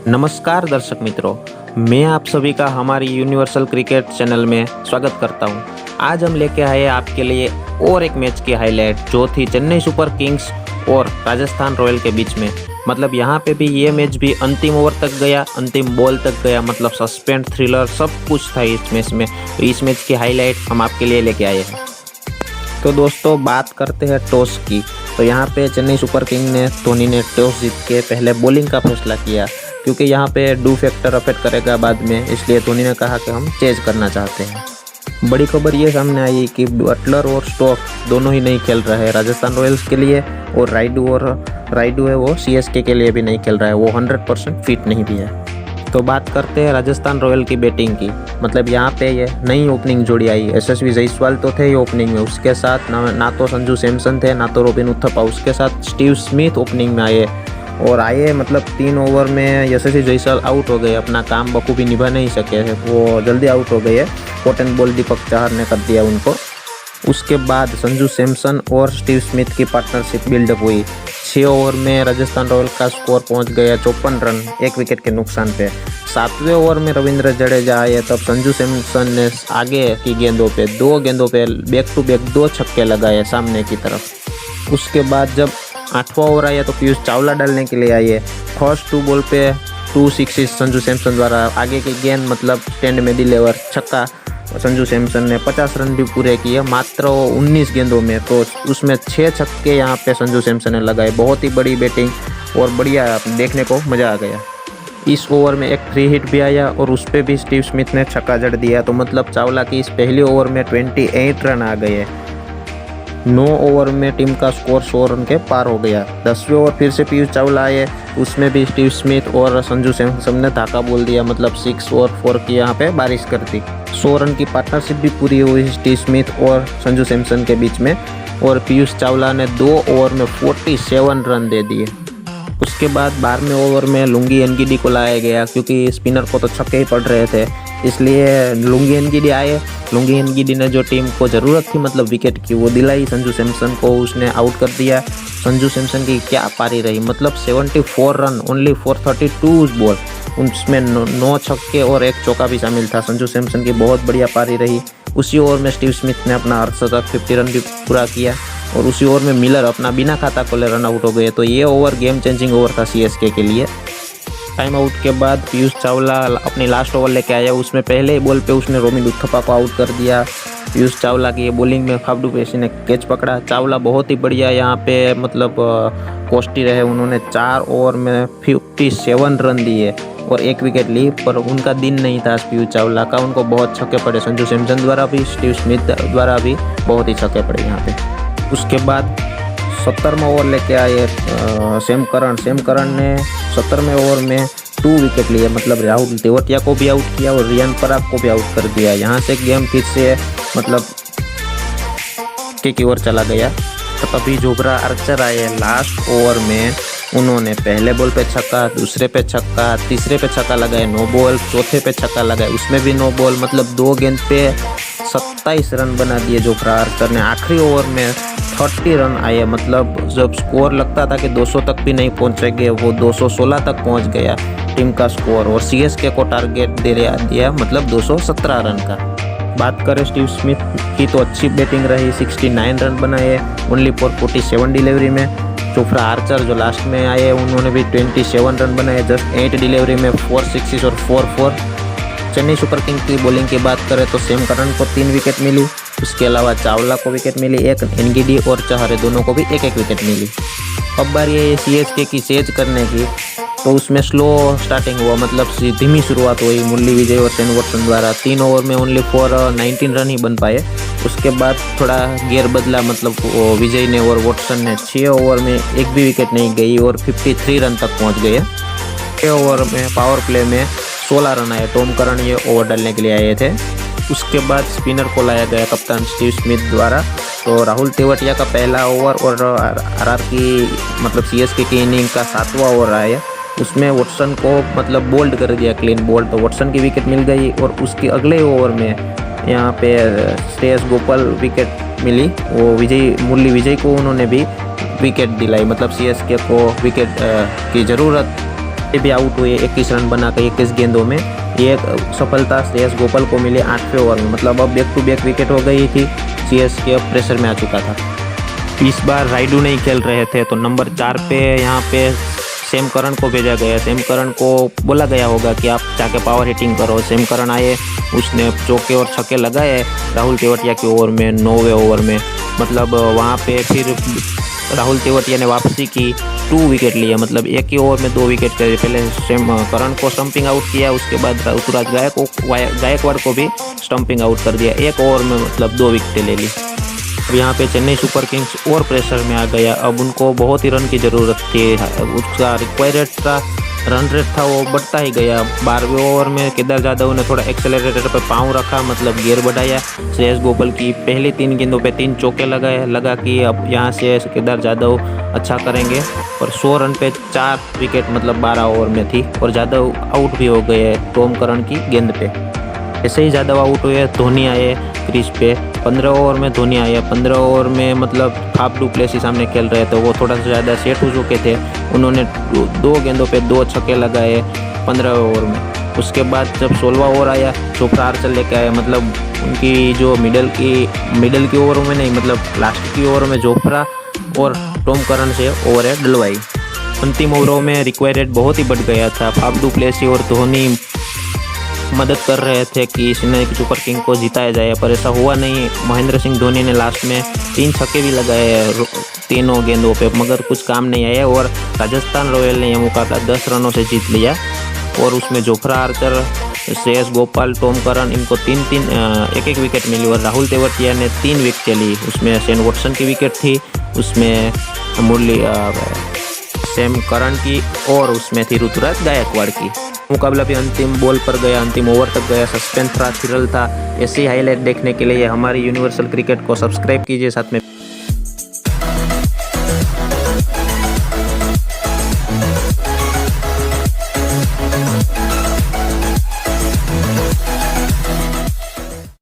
नमस्कार दर्शक मित्रों, मैं आप सभी का हमारी यूनिवर्सल क्रिकेट चैनल में स्वागत करता हूं। आज हम लेके आए आपके लिए और एक मैच की हाईलाइट जो थी चेन्नई सुपर किंग्स और राजस्थान रॉयल के बीच में। मतलब यहाँ पे भी ये मैच भी अंतिम ओवर तक गया, अंतिम बॉल तक गया। मतलब सस्पेंस, थ्रिलर सब कुछ था इस मैच में। तो इस मैच की हाईलाइट हम आपके लिए लेके आए हैं। तो दोस्तों, बात करते हैं टॉस की। तो यहाँ पे चेन्नई सुपर किंग ने धोनी ने टॉस जीत के पहले बॉलिंग का फैसला किया, क्योंकि यहाँ पे डू फैक्टर अफेक्ट करेगा बाद में, इसलिए धोनी ने कहा कि हम चेज करना चाहते हैं। बड़ी खबर ये सामने आई कि बटलर और स्टोक दोनों ही नहीं खेल रहे हैं राजस्थान रॉयल्स के लिए, और राइडू है वो सीएसके के लिए भी नहीं खेल रहा है, वो 100% फिट नहीं भी है। तो बात करते हैं राजस्थान रॉयल की बैटिंग की। मतलब यहाँ पे ये नई ओपनिंग जोड़ी आई। यशस्वी जायसवाल तो थे ही ओपनिंग में, उसके साथ ना तो संजू सैमसन थे, ना तो रॉबिन उथप्पा। उसके साथ स्टीव स्मिथ ओपनिंग में आए और मतलब 3 ओवर में यशस्वी जायसवाल आउट हो गए, अपना काम बखूबी निभा नहीं सके, वो जल्दी आउट हो गए। कॉटन बॉल दीपक चाहर ने कर दिया उनको। उसके बाद संजू सैमसन और स्टीव स्मिथ की पार्टनरशिप बिल्डअप हुई। 6 ओवर में राजस्थान रॉयल का स्कोर पहुंच गया 54 रन, 1 विकेट के नुकसान पे। 7वें ओवर में रविंद्र जडेजा आए, तब संजू सैमसन ने आगे की गेंदों पे 2 गेंदों पे बैक टू बैक 2 छक्के लगाए सामने की तरफ। उसके बाद जब 8वां ओवर आया तो पीयूष चावला डालने के लिए आए। फर्स्ट 2 बॉल पे 2 सिक्सेस संजू सैमसन द्वारा, आगे की गेंद मतलब स्टैंड में डिलीवर छक्का। संजू सैमसन ने 50 रन भी पूरे किए मात्र 19 गेंदों में, तो उसमें 6 छक्के यहाँ पे संजू सैमसन ने लगाए। बहुत ही बड़ी बैटिंग और बढ़िया, देखने को मज़ा आ गया। इस ओवर में एक फ्री हिट भी आया और उस पर भी स्टीव स्मिथ ने छक्का जड़ दिया। तो मतलब चावला की इस पहले ओवर में 28 रन आ गए। 9 ओवर में टीम का स्कोर 100 रन के पार हो गया। 10वें ओवर फिर से पीयूष चावला आए, उसमें भी स्टीव स्मिथ और संजू सैमसन ने धाका बोल दिया, मतलब 6 और 4 की यहाँ पे बारिश कर दी। 100 रन की पार्टनरशिप भी पूरी हुई स्टीव स्मिथ और संजू सैमसन के बीच में, और पीयूष चावला ने 2 ओवर में 47 रन दे दिए। उसके बाद 12वें ओवर में लुंगी एनगिडी को लाया गया, क्योंकि स्पिनर को तो छक्के ही पड़ रहे थे, इसलिए लुंगी एनगिडी आए। लुंगी एनगिडी ने जो टीम को ज़रूरत थी मतलब विकेट की, वो दिलाई संजू सैमसन को, उसने आउट कर दिया। संजू सैमसन की क्या पारी रही, मतलब 74 रन ओनली 432 बॉल, उसमें 9 छक्के और 1 चौका भी शामिल था। संजू सैमसन की बहुत बढ़िया पारी रही। उसी ओवर में स्टीव स्मिथ ने अपना अर्धशतक 50 रन भी पूरा किया, और उसी ओवर में मिलर अपना बिना खाता खोले रन आउट हो गए। तो ये ओवर गेम चेंजिंग ओवर था सीएसके के लिए। टाइम आउट के बाद पीयूष चावला अपनी लास्ट ओवर लेके आया, उसमें पहले ही बॉल पे उसने रॉबिन उथप्पा को आउट कर दिया। पीयूष चावला की बॉलिंग में फाफ डू प्लेसी ने कैच पकड़ा। चावला बहुत ही बढ़िया यहाँ पे मतलब कोस्टी रहे, उन्होंने 4 ओवर में 57 रन दिए और 1 विकेट ली, पर उनका दिन नहीं था पीयूष चावला का, उनको बहुत छक्के पड़े। संजू सैमसन द्वारा भी, स्टीव स्मिथ द्वारा भी बहुत ही छक्के पड़े यहाँ पे। उसके बाद 70वां ओवर लेके आए सैम करन ने 70वें ओवर में 2 विकेट लिए, मतलब राहुल तेवतिया को भी आउट किया और रियान पराग को भी आउट कर दिया। यहाँ से गेम फिर से मतलब की ओर चला गया। तो तभी जोगरा आर्चर आए लास्ट ओवर में, उन्होंने पहले बॉल पे छक्का, दूसरे पे छक्का, तीसरे पे छक्का लगाए, 9 बॉल, चौथे पे छक्का लगाए, उसमें भी 9 बॉल, मतलब 2 गेंद पे 27 रन बना दिए जोगरा आर्चर ने। आखिरी ओवर में 30 रन आए, मतलब जब स्कोर लगता था कि 200 तक भी नहीं पहुंचेंगे, वो 216 तक पहुंच गया टीम का स्कोर, और सीएसके को टारगेट दे दिया मतलब 217 रन का। बात करें स्टीव स्मिथ की तो अच्छी बैटिंग रही, 69 रन बनाए ओनली फॉर 47 डिलीवरी में। जोफ्रा आर्चर जो लास्ट में आए, उन्होंने भी 27 रन बनाए जस्ट 8 डिलीवरी में, 4 सिक्सेस और 4 4। चेन्नई सुपर किंग की बॉलिंग की बात करें तो सैम करन को 3 विकेट मिली, उसके अलावा चावला को विकेट मिली 1, एनगिडी और चहरे दोनों को भी 1-1 विकेट मिली। अब बारी है सीएसके की चेज करने की, तो उसमें स्लो स्टार्टिंग हुआ, मतलब धीमी शुरुआत हुई मुरली विजय और शेन वॉटसन द्वारा। 3 ओवर में ओनली 19 रन ही बन पाए। उसके बाद थोड़ा गियर बदला, मतलब विजय ने और वॉटसन ने 6 ओवर में 1 भी विकेट नहीं गई और 53 रन तक पहुंच गए। 6 ओवर में पावर प्ले में 16 रन आए। टॉम करन ये ओवर डालने के लिए आए थे। उसके बाद स्पिनर को लाया गया कप्तान स्टीव स्मिथ द्वारा। तो राहुल तेवतिया का पहला ओवर और आरआर की मतलब सीएसके की इनिंग का 7वां ओवर आया, उसमें वॉटसन को मतलब बोल्ड कर दिया, क्लीन बोल्ड, तो वॉटसन की विकेट मिल गई। और उसके अगले ओवर में यहाँ पे श्रेयस गोपाल विकेट मिली, वो मुरली विजय को उन्होंने भी विकेट दिलाई, मतलब सीएसके को विकेट की ज़रूरत ये भी आउट हुए 21 रन बनाकर 21 गेंदों में। ये सफलता श्रेयस गोपाल को मिली 8वें ओवर में। मतलब अब बैक टू बैक विकेट हो गई थी, सीएसके अब प्रेशर में आ चुका था। इस बार राइडू नहीं खेल रहे थे तो नंबर 4 पे यहाँ पे सैम करन को भेजा गया। सैम करन को बोला गया होगा कि आप जाके पावर हिटिंग करो। सैम करन आए, उसने चौके और छक्के लगाए राहुल तेवतिया के ओवर में, 9वें ओवर में। मतलब वहाँ पे फिर राहुल तेवतिया ने वापसी की, 2 विकेट लिए। मतलब एक ही ओवर में 2 विकेट करे। पहले सैम करन को स्टंपिंग आउट किया, उसके बाद ऋतुराज गायकवाड़ को भी स्टंपिंग आउट कर दिया। एक ओवर में मतलब 2 विकेटें ले ली। अब यहाँ पे चेन्नई सुपर किंग्स और प्रेशर में आ गया। अब उनको बहुत ही रन की ज़रूरत थी। उसका रिक्वायर्ड था रन रेट था वो बढ़ता ही गया। 12वें ओवर में केदार जाधव ने थोड़ा एक्सेलरेटर पे पाँव रखा, मतलब गियर बढ़ाया। श्रेयस गोपाल की पहली 3 गेंदों पे 3 चौके लगा कि अब यहाँ से केदार जाधव अच्छा करेंगे। और 100 रन पे 4 विकेट मतलब 12 ओवर में थी। और जाधव आउट भी हो गए टॉम करन की गेंद पे। ऐसे ही जाधव आउट हुए, धोनी आए क्रीज पे। 15 ओवर में धोनी आया। 15 ओवर में मतलब फाफ डू प्लेसी सामने खेल रहे थे, वो थोड़ा सा ज़्यादा सेट हो चुके थे। उन्होंने 2 गेंदों पे 2 छक्के लगाए 15 ओवर में। उसके बाद जब 16वां ओवर आया, जोफ्रा आर्चर लेके आए। मतलब उनकी जो मिडल की ओवरों में नहीं, मतलब लास्ट की ओवर में जोफ्रा और टॉम करन से ओवर डलवाई। अंतिम ओवरों में रिक्वायर्ड बहुत ही बढ़ गया था। फाफ डू प्लेसी और धोनी मदद कर रहे थे कि चेन्नई सुपर किंग को जिताया जाए, पर ऐसा हुआ नहीं। महेंद्र सिंह धोनी ने लास्ट में 3 छक्के भी लगाए तीनों गेंदों पे, मगर कुछ काम नहीं आया। और राजस्थान रॉयल ने यह मुकाबला 10 रनों से जीत लिया। और उसमें Jofra Archer, Shreyas Gopal, Tom Curran, इनको 3-3 एक विकेट मिली। और राहुल तेवतिया ने 3 विकेट ली। उसमें शेन वॉटसन की विकेट थी, उसमें मुरली सैम करन की, और उसमें थी ऋतुराज गायकवाड़ की। मुकाबला भी अंतिम बॉल पर गया, अंतिम ओवर तक गया। सस्पेंस था, थ्रिल था। ऐसी हाईलाइट देखने के लिए हमारी यूनिवर्सल क्रिकेट को सब्सक्राइब कीजिए, साथ में